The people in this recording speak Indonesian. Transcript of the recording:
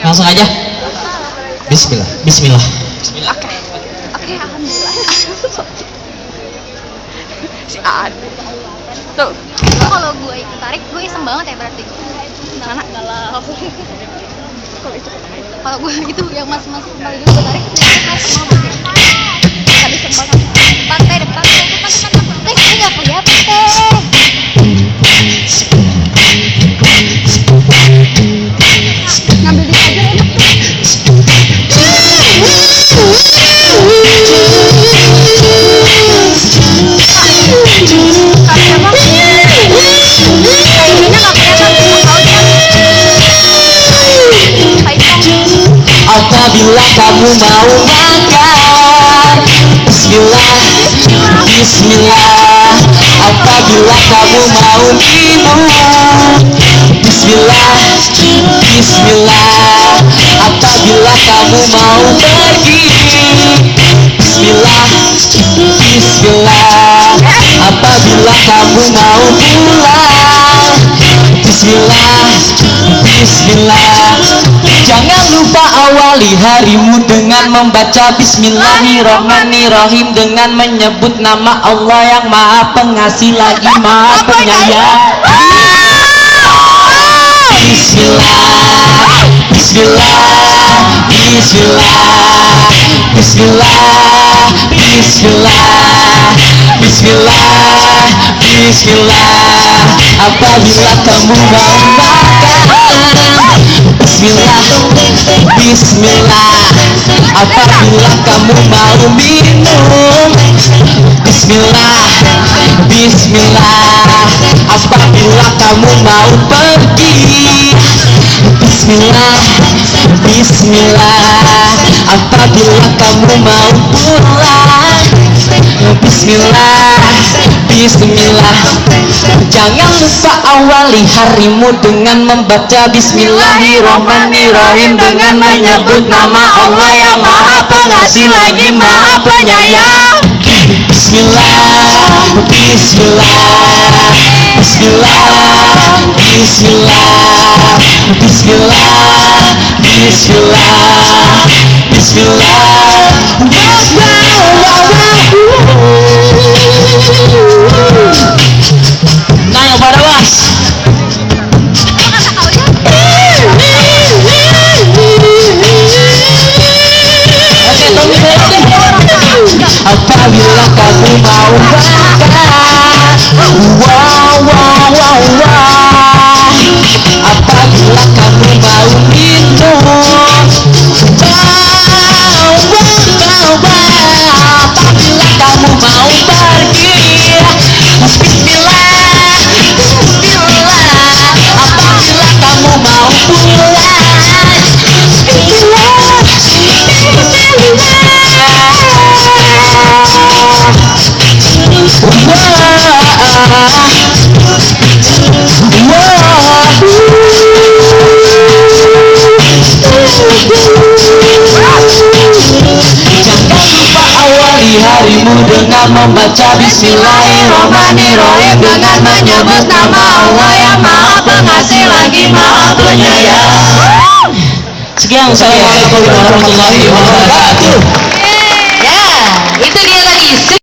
Langsung aja. Bismillah. Bismillah. Oke, alhamdulillah. Si Ad. Tuh, kalau gue tarik, gue iseng banget ya berarti. Karena kalau gue gitu yang mas-mas kembali dulu gue tarik, tadi sempat depan depan. Teh nggak kelihatan teh. Ngambil di aja enak Apabila kamu mau makan, Bismillah, Bismillah. Apabila kamu mau minum, Bismillah, Bismillah. Apabila kamu mau pergi, Bismillah, Bismillah. Apabila kamu mau pulang, Bismillah, Bismillah. Jangan lupa awali harimu dengan membaca Bismillahirrahmanirrahim, dengan menyebut nama Allah yang Maha Pengasih lagi Maha Penyayang. Bismillah, Bismillah, Bismillah, Bismillah, Bismillah, Bismillah, Bismillah. Apabila kamu mau makan, Bismillah, Bismillah. Apabila kamu mau minum, Bismillah, Bismillah. Apabila kamu mau pergi, Bismillah, Bismillah. Apabila kamu mau pulang, Bismillah, Bismillah. Jangan lupa awali harimu dengan membaca Bismillahirrahmanirrahim, dengan menyebut nama Allah yang Maha Pengasih lagi Maha Penyayang. Bismillah, Bismillah, Bismillah, Bismillah, Bismillah, Bismillah, Bismillah. Nah, yang pada was. Oke, tunggu dulu. Apabila kamu mau makan, wow, wow, wow, wow. Apabila kamu mau minum, wow, wow, wow. Apabila kamu mau pergi, Bismillah, Bismillah. Apabila kamu mau pulang, Bismillah, Bismillah. Jangan lupa awali harimu dengan membaca Bismillahirrahmanirrahim, dengan menyebut nama Allah yang Maha Pengasih lagi Maha Penyayang. Sekian, assalamualaikum warahmatullahi wabarakatuh. Ya, itu dia tadi.